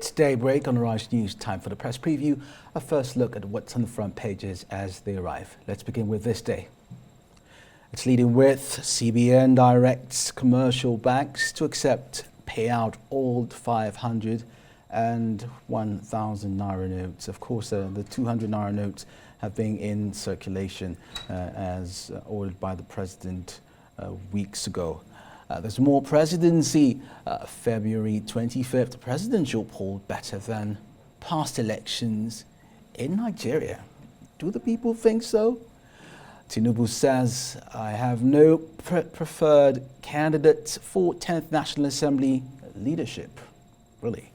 It's daybreak on Arise News. Time for the press preview. A first look at what's on the front pages as they arrive. Let's begin with this day. It's leading with CBN directs commercial banks to accept payout old 500 and 1,000 naira notes. Of course, the 200 naira notes have been in circulation as ordered by the president weeks ago. There's more presidency. February 25th, presidential poll better than past elections in Nigeria. Do the people think so? Tinubu says, I have no preferred candidate for 10th National Assembly leadership. Really?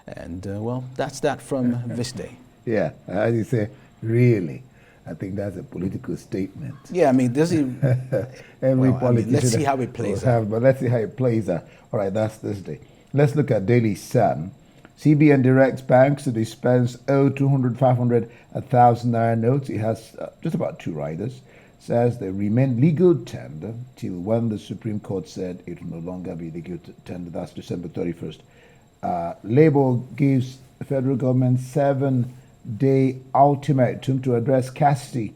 And well, that's that from this day. Yeah, as you say, really. I think that's a political statement. Yeah, I mean, does he? Every politician. Let's see how it plays out. But let's see how it plays out. All right, that's this day. Let's look at Daily Sun. CBN directs banks to dispense 200, 500, 1,000 naira notes. It has just about two riders. Says they remain legal tender till when the Supreme Court said it will no longer be legal tender. That's December 31st. Labour gives the federal government 7-day ultimatum to address scarcity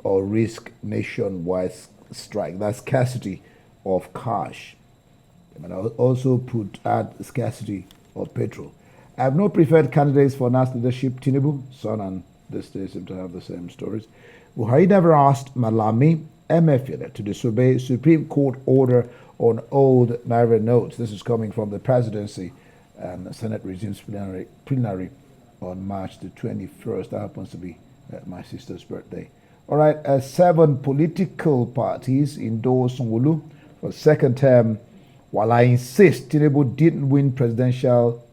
or risk nationwide strike. That's scarcity of cash. But also add scarcity of petrol. I have no preferred candidates for national leadership. Tinubu, Son and this day seem to have the same stories. Buhari never asked Malami Emefiele to disobey Supreme Court order on old naira notes. This is coming from the presidency, and the Senate resumes plenary on March the 21st. That happens to be my sister's birthday. All right, 7 political parties endorse Sanwo-Olu for second term. While I insist Tinubu didn't win presidential,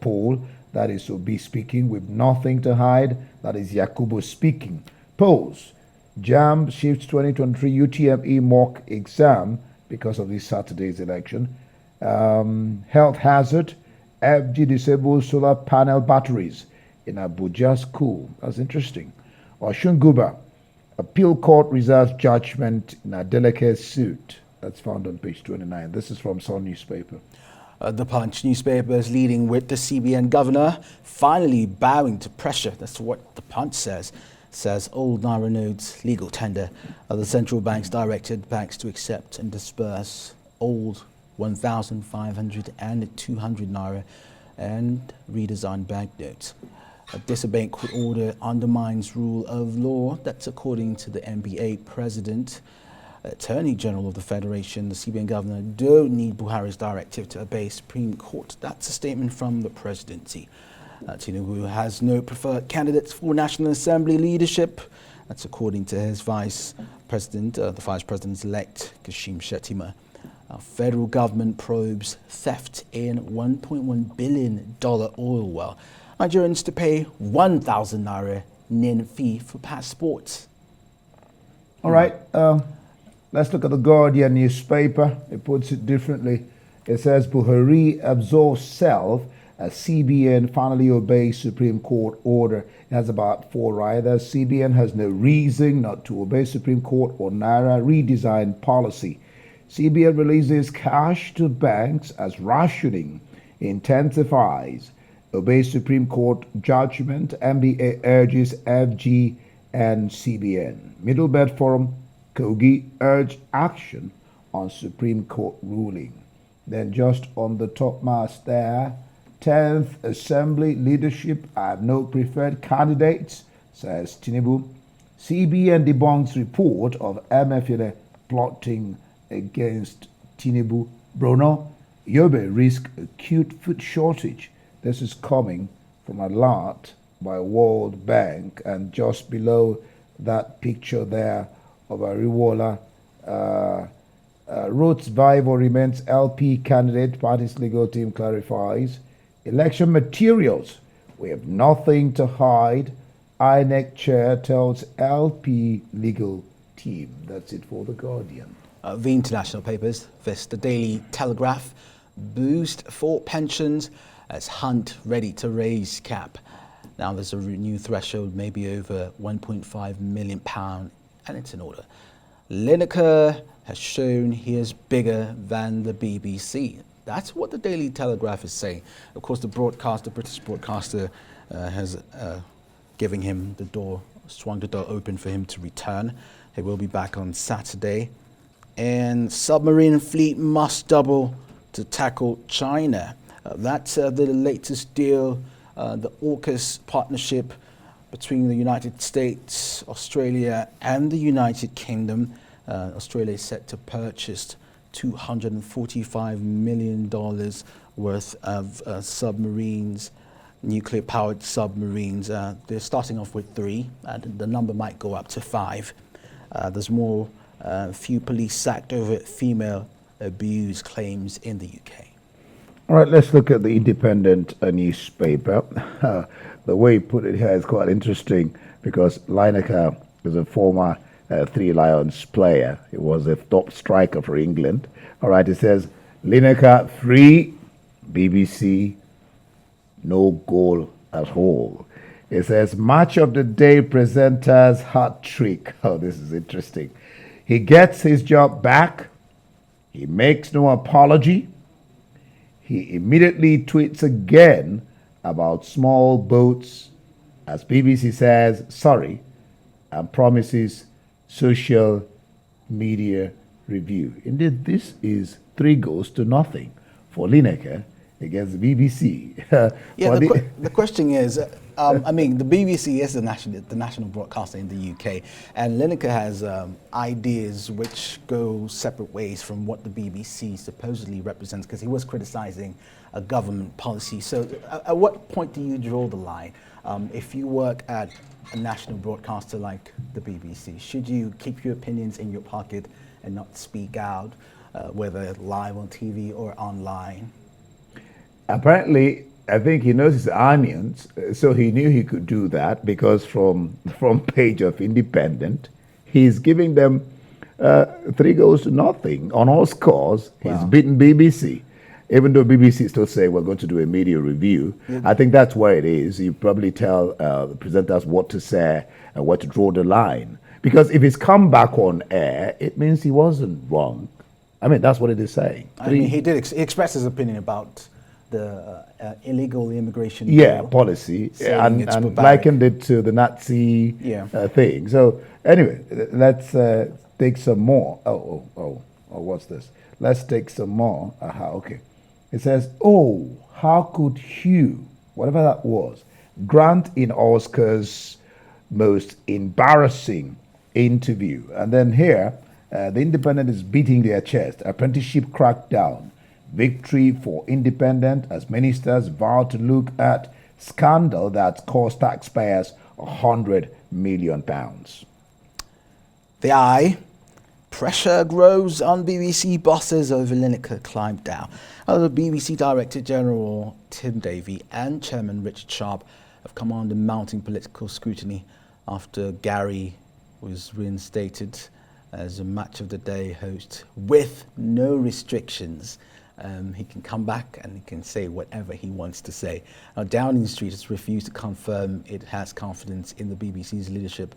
poll. That is Obi speaking with nothing to hide. That is Yakubu speaking. Polls. JAMB shifts 2023 UTME mock exam because of this Saturday's election. Health hazard. FG disables solar panel batteries in Abuja school. That's interesting. Osun Guba. Appeal court reserves judgment in a delicate suit. That's found on page 29. This is from Sun newspaper. The Punch newspaper is leading with the CBN governor finally bowing to pressure. That's what the Punch says. Says old naira notes legal tender. The central banks directed banks to accept and disperse old 1,500 and 200 naira and redesigned banknotes. Disobeying court order undermines rule of law. That's according to the NBA president. Attorney General of the Federation, the CBN governor, don't need Buhari's directive to obey Supreme Court. That's a statement from the presidency. Tinubu has no preferred candidates for National Assembly leadership. That's according to his vice president, the vice president-elect, Kashim Shettima. Federal government probes theft in $1.1 billion oil well. Nigerians to pay 1,000 naira NIN fee for passports. All right. Let's look at the Guardian newspaper. It puts it differently. It says Buhari absolves self as CBN finally obeys Supreme Court order. It has about 4 riders. CBN has no reason not to obey Supreme Court or Naira redesign policy. CBN releases cash to banks as rationing intensifies. Obeys Supreme Court judgment. MBA urges FG and CBN. Middlebelt Forum Kogi urge action on Supreme Court ruling. Then just on the top mast there, 10th Assembly leadership, I have no preferred candidates, says Tinubu. CBN debunks report of Emefiele plotting against Tinubu. Bruno, Yobe risk acute food shortage. This is coming from a lot by World Bank, and just below that picture there of Ariwola, Rhodes Bible remains LP candidate, party's legal team clarifies. Election materials, we have nothing to hide. INEC chair tells LP legal team. That's it for The Guardian. The international papers, the Daily Telegraph, boost for pensions as Hunt ready to raise cap. Now there's a new threshold, maybe over £1.5 million, and it's in order. Lineker has shown he is bigger than the BBC. That's what the Daily Telegraph is saying. Of course, the British broadcaster, has giving him swung the door open for him to return. He will be back on Saturday. And submarine fleet must double to tackle China. That's the latest deal, the AUKUS partnership between the United States, Australia, and the United Kingdom. Australia is set to purchase $245 million worth of submarines, nuclear-powered submarines. They're starting off with 3, and the number might go up to 5. There's more, few police sacked over female abuse claims in the UK. All right, let's look at the Independent newspaper. The way he put it here is quite interesting because Lineker is a former Three Lions player. He was a top striker for England. All right, it says, Lineker 3, BBC, no goal at all. It says, match of the day presenters hat trick. Oh, this is interesting. He gets his job back. He makes no apology. He immediately tweets again about small boats, as BBC says, sorry, and promises social media review. Indeed, this is 3 goals to nothing for Lineker against the BBC. The question is, I mean, the BBC is the national broadcaster in the UK, and Lineker has ideas which go separate ways from what the BBC supposedly represents, because he was criticizing a government policy. So at what point do you draw the line? If you work at a national broadcaster like the BBC, should you keep your opinions in your pocket and not speak out, whether live on TV or online? Apparently, I think he knows his onions, so he knew he could do that because from the front page of Independent, he's giving them 3 goals to nothing on all scores. Wow. He's beaten BBC. Even though BBC still say we're going to do a media review, I think that's where it is. You probably tell the presenters what to say and where to draw the line. Because if he's come back on air, it means he wasn't wrong. I mean, that's what it is saying. I mean, he did express his opinion about the illegal immigration policy, and likened it to the Nazi thing. So anyway, let's take some more. Oh, what's this? Let's take some more. Okay. It says, oh, how could Hugh, whatever that was, grant in Oscar's most embarrassing interview? And then here, the Independent is beating their chest. Apprenticeship crackdown. Victory for Independent as ministers vow to look at scandal that cost taxpayers £100 million. The Eye. Pressure grows on BBC bosses over Lineker climbed down. The BBC Director General Tim Davie and Chairman Richard Sharp have come under mounting political scrutiny after Gary was reinstated as a match of the day host with no restrictions. He can come back and he can say whatever he wants to say. Now, Downing Street has refused to confirm it has confidence in the BBC's leadership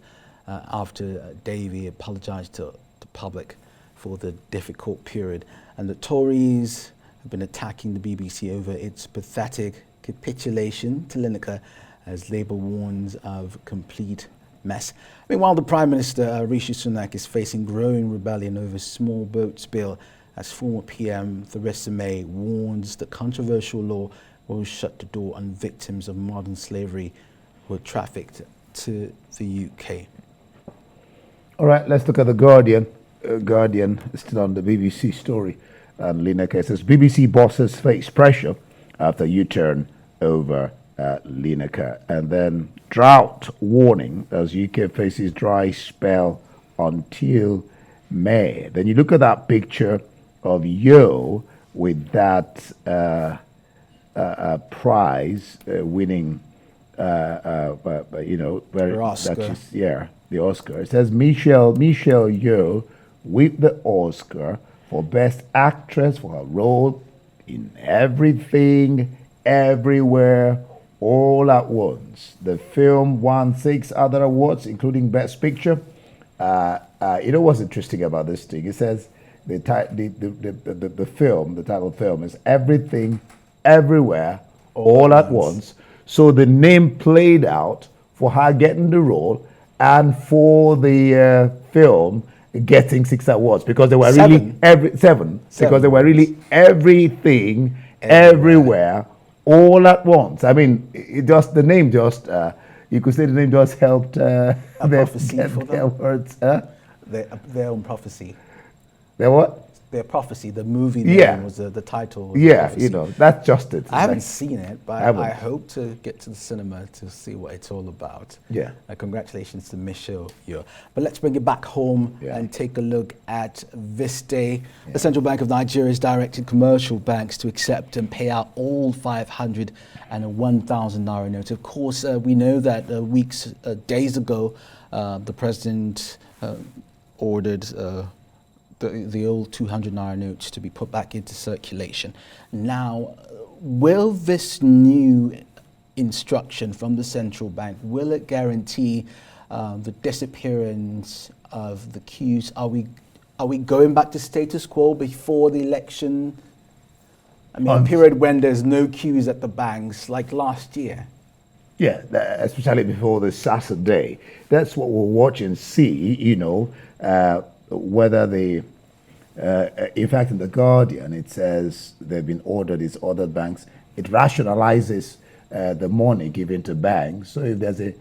after Davie apologised to the public for the difficult period. And the Tories have been attacking the BBC over its pathetic capitulation to Lineker as Labour warns of complete mess. Meanwhile, the Prime Minister, Rishi Sunak, is facing growing rebellion over small boats bill as former PM Theresa May warns the controversial law will shut the door on victims of modern slavery who are trafficked to the UK. All right, let's look at the Guardian. Guardian is still on the BBC story. And Lineker says BBC bosses face pressure after U-turn over Lineker. And then drought warning as UK faces dry spell until May. Then you look at that picture of Yo with that prize winning, the Oscar. The Oscar. It says Michelle Yeoh with the Oscar for Best Actress for her role in Everything, Everywhere, All at Once. The film won 6 other awards, including Best Picture. You know what's interesting about this thing? It says the film, the title film is Everything, Everywhere, All at Once. So the name played out for her getting the role and for the film getting 6 awards because they were really seven because they were really everything, everywhere, all at once. I mean, it just the name just you could say the name just helped A prophecy for their them. words. Their own prophecy. Their what? Their prophecy. The movie name was the title. Was Yeah, prophecy. you know, that's just it. I haven't seen it, but I hope to get to the cinema to see what it's all about. Yeah. Congratulations to Michelle Yeoh. But let's bring it back home and take a look at this day. The Central Bank of Nigeria has directed commercial banks to accept and pay out all 500 and 1,000 naira notes. Of course, we know that days ago, the president ordered the old 200 naira notes to be put back into circulation. Now, will this new instruction from the central bank, will it guarantee the disappearance of the queues? Are we going back to status quo before the election? I mean, a period when there's no queues at the banks like last year. Yeah, especially before the Saturday. That's what we'll watch and see, you know, whether in fact, in The Guardian, it says they've been ordered, it's ordered banks. It rationalizes the money given to banks. So if there's a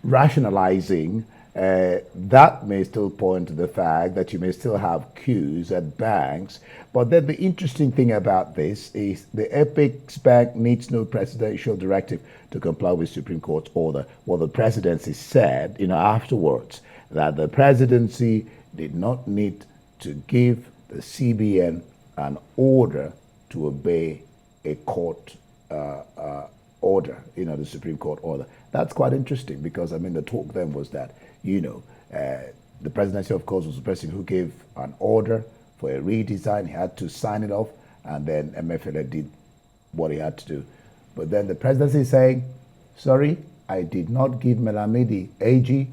rationalizing, that may still point to the fact that you may still have queues at banks. But then the interesting thing about this is the Apex Bank needs no presidential directive to comply with Supreme Court's order. Well, the presidency said, you know, afterwards that the presidency did not need to give the CBN an order to obey a court order, you know, the Supreme Court order. That's quite interesting because, I mean, the talk then was that, you know, the presidency, of course, was the person who gave an order for a redesign. He had to sign it off, and then MFLA did what he had to do. But then the presidency is saying, sorry, I did not give Melamidi AG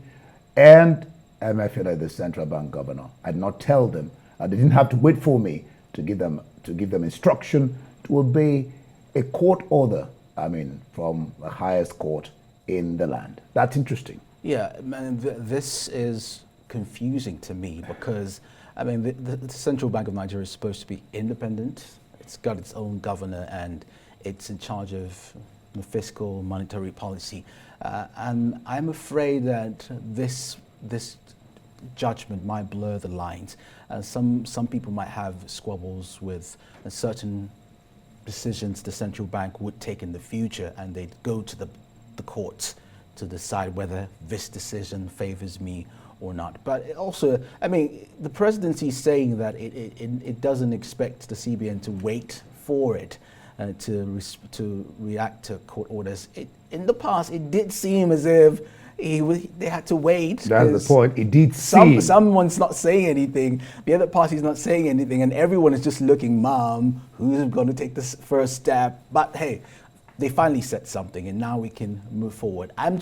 and MFLA, the central bank governor. I did not tell them. They didn't have to wait for me to give them instruction to obey a court order. I mean, from the highest court in the land. That's interesting. Yeah, man, this is confusing to me because, I mean, the Central Bank of Nigeria is supposed to be independent. It's got its own governor and it's in charge of the fiscal monetary policy. And I'm afraid that this judgment might blur the lines. Some people might have squabbles with certain decisions the central bank would take in the future, and they'd go to the courts to decide whether this decision favors me or not. But also, I mean, the presidency is saying that it doesn't expect the CBN to wait for it to react to court orders. In the past, it did seem as if they had to wait. That's the point. It did seem. Someone's not saying anything. The other party's not saying anything, and everyone is just looking, Mom, who's going to take this first step? But hey, they finally said something, and now we can move forward. I'm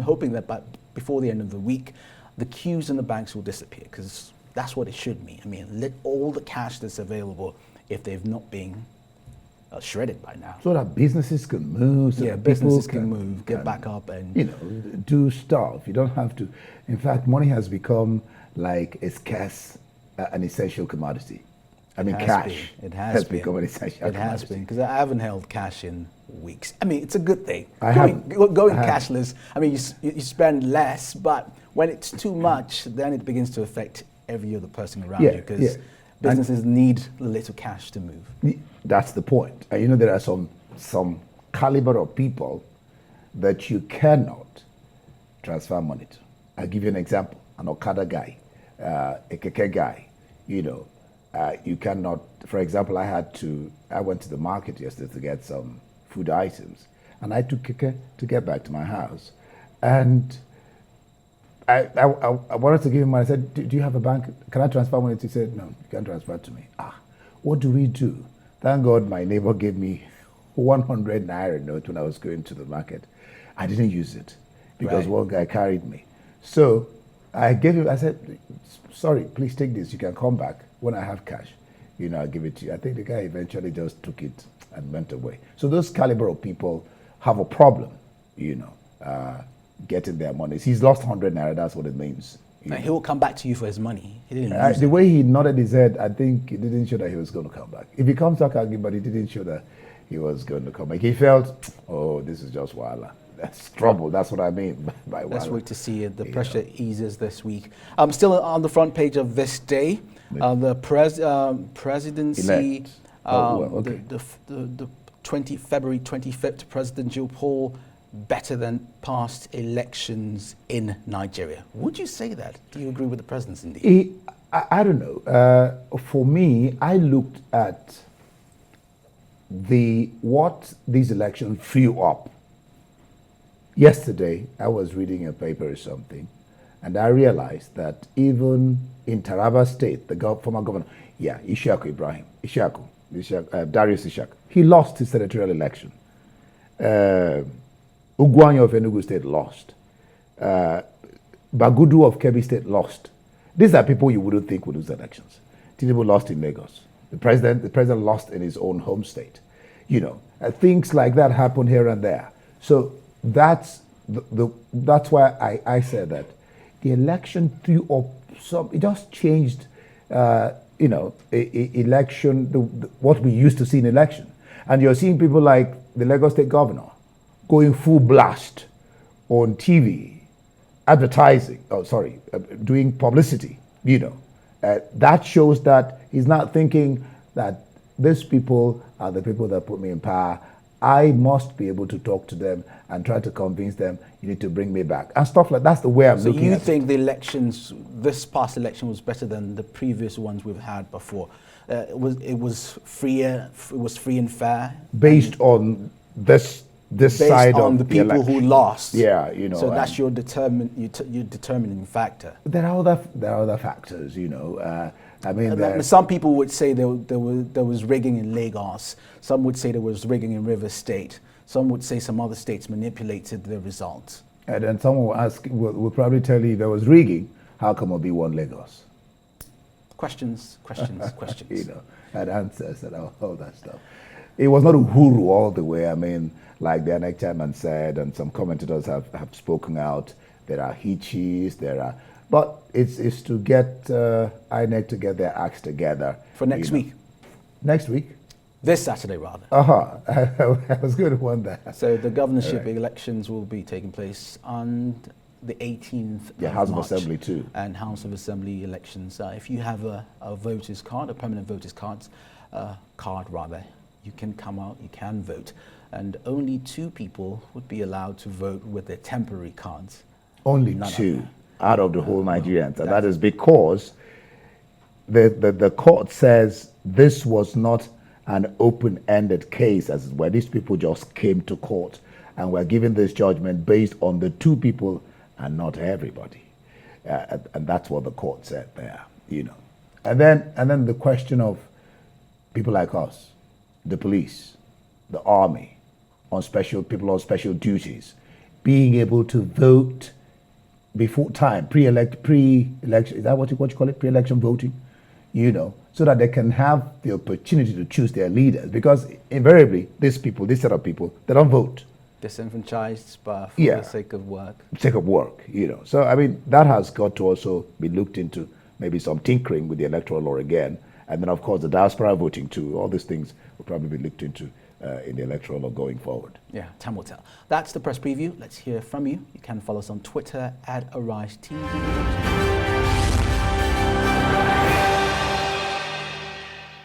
hoping that before the end of the week, the queues in the banks will disappear, because that's what it should mean. I mean, let all the cash that's available, if they've not been shredded by now. So that businesses can move. So that businesses can move, get back up and, you know, do stuff. You don't have to. In fact, money has become like a scarce, an essential commodity. I mean, cash has become an essential commodity. It has been, because I haven't held cash in weeks. I mean, it's a good thing. Going cashless, I mean, you spend less, but when it's too much, then it begins to affect every other person around you, because businesses need a little cash to move. That's the point. And you know, there are some caliber of people that you cannot transfer money to. I'll give you an example. An Okada guy, a keke guy, you know, you cannot, for example, I went to the market yesterday to get some food items, and I took keke to get back to my house. And I wanted to give him money. I said, do you have a bank? Can I transfer money? He said, no, you can't transfer to me. What do we do? Thank God my neighbor gave me 100 naira note when I was going to the market. I didn't use it because one guy carried me. So I gave him, I said, sorry, please take this. You can come back when I have cash. I'll give it to you. I think the guy eventually just took it and went away. So those caliber of people have a problem, getting their money. He's lost 100 naira. That's what it means. And he will come back to you for his money. He didn't lose The it. way he nodded his head, I think it didn't show that he was going to come back. If he comes back, I'll give, but it didn't show that he was going to come back. He felt, oh, this is just wala. That's trouble. That's what I mean by wala. Let's wait to see if the pressure eases this week. Still on the front page of this day, the presidency, the February 25th presidential poll, better than past elections in Nigeria. Would you say that? Do you agree with the president indeed? I don't know. For me, I looked at what these elections threw up. Yesterday, I was reading a paper or something, and I realized that even in Taraba State, the former governor, Darius Ishaku, he lost his senatorial election. Ugwanyo of Enugu State lost. Bagudu of Kebbi State lost. These are people you wouldn't think would lose elections. Tinubu lost in Lagos. The president lost in his own home state. Things like that happen here and there. So that's why I said that the election threw up some. It just changed, election, what we used to see in election, and you're seeing people like the Lagos State governor going full blast on TV, advertising. Doing publicity. That shows that he's not thinking that these people are the people that put me in power. I must be able to talk to them and try to convince them, you need to bring me back. And stuff like that. That's the way I'm looking at it. So you think this past election was better than the previous ones we've had before? It was freer, it was free and fair? Based on this side on of the people who lost. Yeah, So that's your determining factor. There are other factors, Some people would say there was rigging in Lagos. Some would say there was rigging in River State. Some would say some other states manipulated the results. And then someone will probably tell you there was rigging. How come Obi won Lagos? Questions. And answers and all that stuff. It was not Uhuru all the way. Like the NEC chairman said, and some commentators have spoken out. There are hitches, but it's to get INEC to get their acts together. For next week? Next week? This Saturday, rather. I was going to want that. So the governorship elections will be taking place on the 18th of House March. of Assembly too. And House of Assembly elections. If you have a voter's card, a permanent voter's card, you can come out, you can vote. And only 2 people would be allowed to vote with their temporary cards. Only 2 out of the whole Nigerians. And that is because the court says this was not an open-ended case, as where these people just came to court and were given this judgment based on the 2 people and not everybody. And that's what the court said there, And then the question of people like us, the police, the army, people on special duties, being able to vote before time, pre-election, is that what you call it, pre-election voting? So that they can have the opportunity to choose their leaders. Because invariably, this set of people, they don't vote. Disenfranchised for the sake of work. So, that has got to also be looked into, maybe some tinkering with the electoral law again. And then, of course, the diaspora voting too. All these things will probably be looked into in the electoral law going forward. Yeah, time will tell. That's the press preview. Let's hear from you. You can follow us on Twitter @AriseTV.